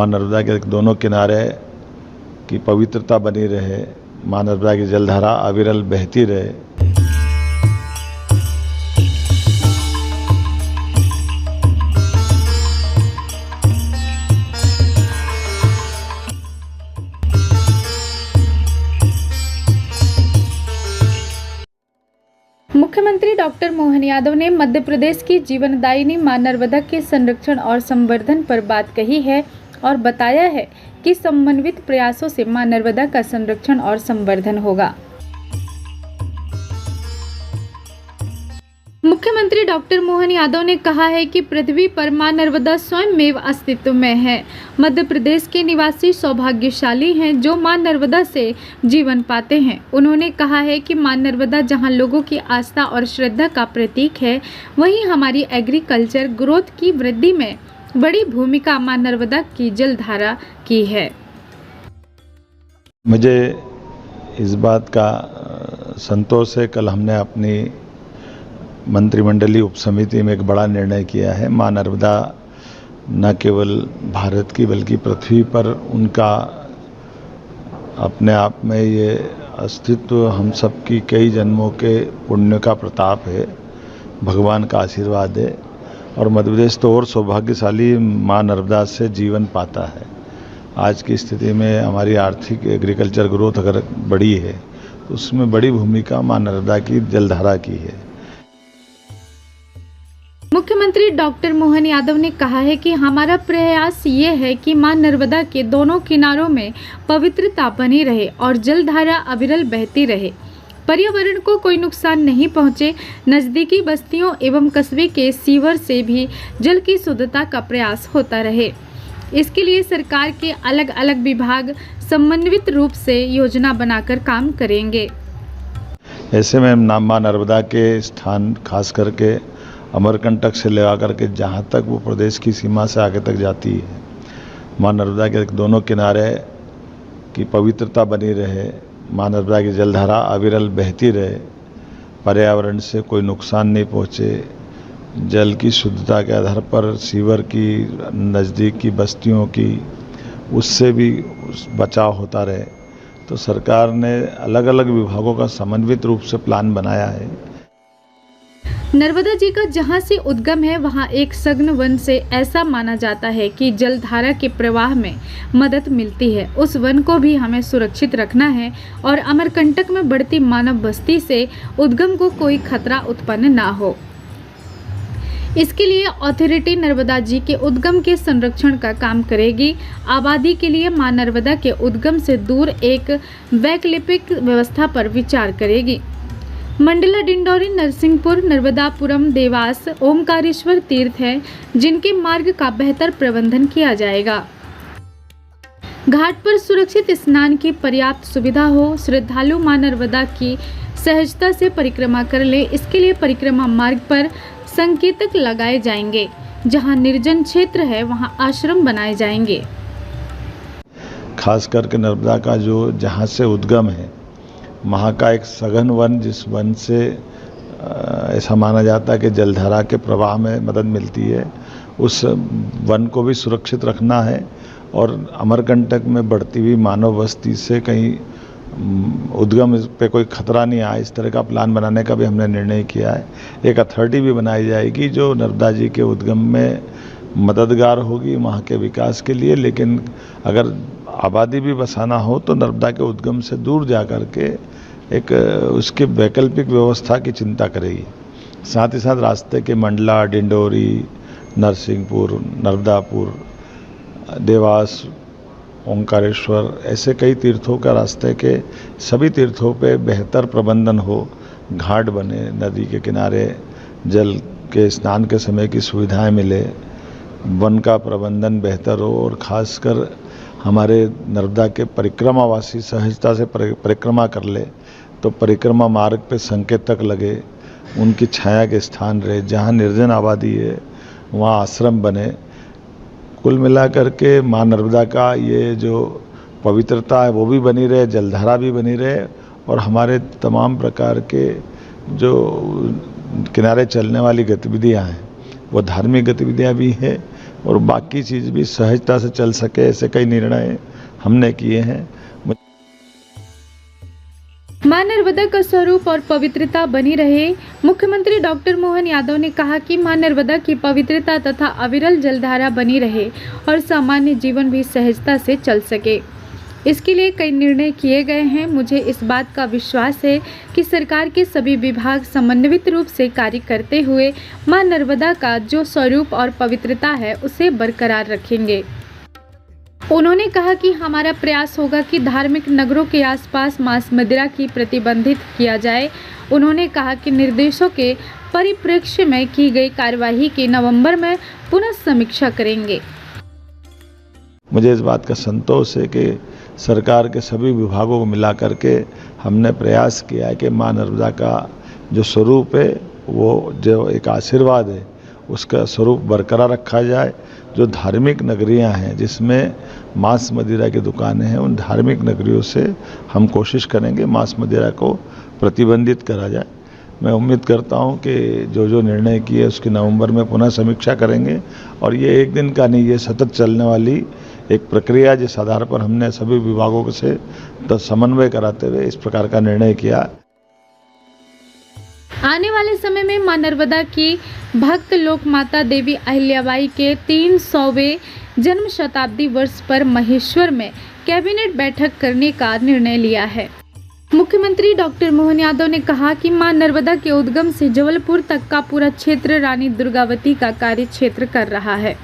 माँ नर्मदा के दोनों किनारे की पवित्रता बनी रहे, माँ नर्मदा की जलधारा अविरल बहती रहे। मुख्यमंत्री डॉक्टर मोहन यादव ने मध्य प्रदेश की जीवनदायिनी मां नर्मदा के संरक्षण और संवर्धन पर बात कही है और बताया है कि समन्वित प्रयासों से मां नर्मदा का संरक्षण और संवर्धन होगा। मुख्यमंत्री डॉक्टर मोहन यादव ने कहा है कि पृथ्वी पर मां नर्मदा स्वयंमेव अस्तित्व में है। मध्य प्रदेश के निवासी सौभाग्यशाली हैं जो मां नर्मदा से जीवन पाते हैं। उन्होंने कहा है कि मां नर्मदा जहां लोगों की आस्था और श्रद्धा का प्रतीक है, वहीं हमारी एग्रीकल्चर ग्रोथ की वृद्धि में बड़ी भूमिका मां नर्मदा की जलधारा की है। मुझे इस बात का संतोष है, कल हमने अपनी मंत्रिमंडलीय उपसमिति में एक बड़ा निर्णय किया है। माँ नर्मदा न केवल भारत की बल्कि पृथ्वी पर उनका अपने आप में ये अस्तित्व हम सब की कई जन्मों के पुण्य का प्रताप है, भगवान का आशीर्वाद है। और मध्य प्रदेश तो और सौभाग्यशाली माँ नर्मदा से जीवन पाता है। आज की स्थिति में हमारी आर्थिक एग्रीकल्चर ग्रोथ अगर बड़ी है तो उसमें बड़ी भूमिका माँ नर्मदा की जलधारा की है। मुख्यमंत्री डॉक्टर मोहन यादव ने कहा है कि हमारा प्रयास ये है कि मां नर्मदा के दोनों किनारों में पवित्रता बनी रहे और जलधारा अविरल बहती रहे, पर्यावरण को कोई नुकसान नहीं पहुंचे। नज़दीकी बस्तियों एवं कस्बे के सीवर से भी जल की शुद्धता का प्रयास होता रहे। इसके लिए सरकार के अलग अलग विभाग समन्वित रूप से योजना बनाकर काम करेंगे। ऐसे में मां नर्मदा के स्थान खास करके अमरकंटक से लगा करके जहाँ तक वो प्रदेश की सीमा से आगे तक जाती है, माँ नर्मदा के दोनों किनारे की पवित्रता बनी रहे, माँ नर्मदा की जलधारा अविरल बहती रहे, पर्यावरण से कोई नुकसान नहीं पहुँचे, जल की शुद्धता के आधार पर सीवर की नज़दीक की बस्तियों की उससे भी बचाव होता रहे। तो सरकार ने अलग अलग विभागों का समन्वित रूप से प्लान बनाया है। नर्मदा जी का जहां से उद्गम है वहां एक सघन वन से ऐसा माना जाता है कि जलधारा के प्रवाह में मदद मिलती है। उस वन को भी हमें सुरक्षित रखना है और अमरकंटक में बढ़ती मानव बस्ती से उद्गम को कोई खतरा उत्पन्न ना हो। इसके लिए अथॉरिटी नर्मदा जी के उद्गम के संरक्षण का काम करेगी। आबादी के लिए मां नर्मदा के उद्गम से दूर एक वैकल्पिक व्यवस्था पर विचार करेगी। मंडला, डिंडौरी, नरसिंहपुर, नर्मदापुरम, देवास, ओमकारेश्वर तीर्थ हैं जिनके मार्ग का बेहतर प्रबंधन किया जाएगा। घाट पर सुरक्षित स्नान की पर्याप्त सुविधा हो, श्रद्धालु मां नर्मदा की सहजता से परिक्रमा कर ले। इसके लिए परिक्रमा मार्ग पर संकेतक लगाए जाएंगे। जहां निर्जन क्षेत्र है वहां आश्रम बनाए जाएंगे। खास करके नर्मदा का जो जहाँ से उद्गम है वहाँ का एक सघन वन, जिस वन से ऐसा माना जाता है कि जलधारा के प्रवाह में मदद मिलती है, उस वन को भी सुरक्षित रखना है। और अमरकंटक में बढ़ती हुई मानव बस्ती से कहीं उद्गम पे कोई खतरा नहीं आए, इस तरह का प्लान बनाने का भी हमने निर्णय किया है। एक अथॉरिटी भी बनाई जाएगी जो नर्मदा जी के उद्गम में मददगार होगी वहाँ के विकास के लिए। लेकिन अगर आबादी भी बसाना हो तो नर्मदा के उद्गम से दूर जा कर के एक उसकी वैकल्पिक व्यवस्था की चिंता करेगी। साथ ही साथ रास्ते के मंडला, डिंडोरी, नरसिंहपुर, नर्मदापुर, देवास, ओंकारेश्वर ऐसे कई तीर्थों का रास्ते के सभी तीर्थों पे बेहतर प्रबंधन हो, घाट बने, नदी के किनारे जल के स्नान के समय की सुविधाएं मिले, वन का प्रबंधन बेहतर हो और ख़ासकर हमारे नर्मदा के परिक्रमावासी सहजता से परिक्रमा कर ले तो परिक्रमा मार्ग पे संकेतक लगे, उनकी छाया के स्थान रहे। जहाँ निर्जन आबादी है वहाँ आश्रम बने। कुल मिलाकर के माँ नर्मदा का ये जो पवित्रता है वो भी बनी रहे, जलधारा भी बनी रहे और हमारे तमाम प्रकार के जो किनारे चलने वाली गतिविधियाँ हैं वो धार्मिक गतिविधियाँ भी हैं, और बाकी चीज़ भी सहजता से चल सके, ऐसे कई निर्णय हमने किए हैं। मां नर्मदा का स्वरूप और पवित्रता बनी रहे। मुख्यमंत्री डॉक्टर मोहन यादव ने कहा कि मां नर्मदा की पवित्रता तथा अविरल जलधारा बनी रहे और सामान्य जीवन भी सहजता से चल सके। इसके लिए कई निर्णय किए गए हैं। मुझे इस बात का विश्वास है कि सरकार के सभी विभाग समन्वित रूप से कार्य करते हुए मां नर्मदा का जो स्वरूप और पवित्रता है उसे बरकरार रखेंगे। उन्होंने कहा कि हमारा प्रयास होगा कि धार्मिक नगरों के आसपास मांस मदिरा की प्रतिबंधित किया जाए। उन्होंने कहा कि निर्देशों के परिप्रेक्ष्य में की गई कार्यवाही की नवंबर में पुनः समीक्षा करेंगे। मुझे इस बात का संतोष है कि सरकार के सभी विभागों को मिला करके हमने प्रयास किया है कि मां नर्मदा का जो स्वरूप है, वो जो एक आशीर्वाद है, उसका स्वरूप बरकरार रखा जाए। जो धार्मिक नगरियां हैं जिसमें मांस मदिरा की दुकानें हैं, उन धार्मिक नगरियों से हम कोशिश करेंगे मांस मदिरा को प्रतिबंधित करा जाए। मैं उम्मीद करता हूं कि जो जो निर्णय किए उसकी नवंबर में पुनः समीक्षा करेंगे और ये एक दिन का नहीं, ये सतत चलने वाली एक प्रक्रिया, जिस आधार पर हमने सभी विभागों से समन्वय कराते हुए इस प्रकार का निर्णय किया। आने वाले समय में मां नर्मदा की भक्त लोक माता देवी अहिल्याबाई के 300वें जन्म शताब्दी वर्ष पर महेश्वर में कैबिनेट बैठक करने का निर्णय लिया है। मुख्यमंत्री डॉक्टर मोहन यादव ने कहा कि मां नर्मदा के उद्गम से जबलपुर तक का पूरा क्षेत्र रानी दुर्गावती का कार्य क्षेत्र कर रहा है।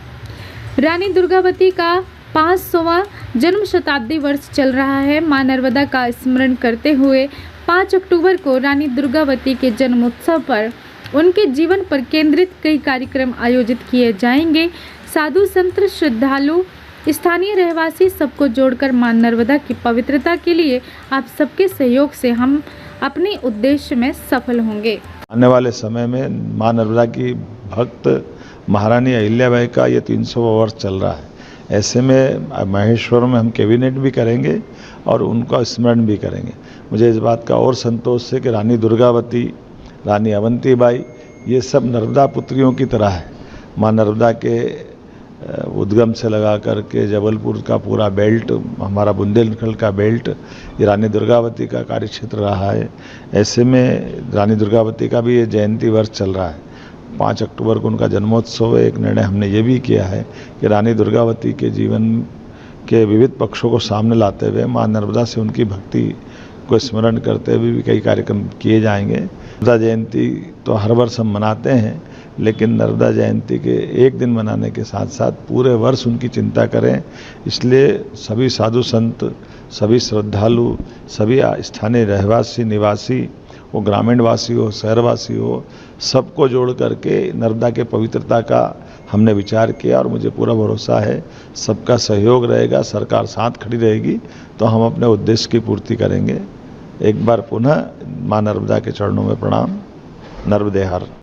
रानी दुर्गावती का 500वां जन्म शताब्दी वर्ष चल रहा है। मां नर्मदा का स्मरण करते हुए 5 अक्टूबर को रानी दुर्गावती के जन्मोत्सव पर उनके जीवन पर केंद्रित कई कार्यक्रम आयोजित किए जाएंगे। साधु संत, श्रद्धालु, स्थानीय रहवासी सबको जोड़कर मां नर्मदा की पवित्रता के लिए आप सबके सहयोग से हम अपने उद्देश्य में सफल होंगे। आने वाले समय में मां नर्मदा की भक्त महारानी अहिल्याबाई का ये 300वां वर्ष चल रहा है। ऐसे में महेश्वर में हम कैबिनेट भी करेंगे और उनका स्मरण भी करेंगे। मुझे इस बात का और संतोष है कि रानी दुर्गावती, रानी अवंतीबाई, ये सब नर्मदा पुत्रियों की तरह है। मां नर्मदा के उद्गम से लगा करके जबलपुर का पूरा बेल्ट, हमारा बुंदेलखंड का बेल्ट, ये रानी दुर्गावती का कार्यक्षेत्र रहा है। ऐसे में रानी दुर्गावती का भी ये जयंती वर्ष चल रहा है। 5 अक्टूबर को उनका जन्मोत्सव है। एक निर्णय हमने ये भी किया है कि रानी दुर्गावती के जीवन के विविध पक्षों को सामने लाते हुए मां नर्मदा से उनकी भक्ति को स्मरण करते हुए भी कई कार्यक्रम किए जाएंगे। नर्मदा जयंती तो हर वर्ष हम मनाते हैं, लेकिन नर्मदा जयंती के एक दिन मनाने के साथ साथ पूरे वर्ष उनकी चिंता करें। इसलिए सभी साधु संत, सभी श्रद्धालु, सभी स्थानीय रहवासी, निवासी, वो ग्रामीण वासी हो, शहरवासी हो, सबको जोड़ करके नर्मदा के पवित्रता का हमने विचार किया और मुझे पूरा भरोसा है सबका सहयोग रहेगा, सरकार साथ खड़ी रहेगी तो हम अपने उद्देश्य की पूर्ति करेंगे। एक बार पुनः मां नर्मदा के चरणों में प्रणाम। नर्मदे हर।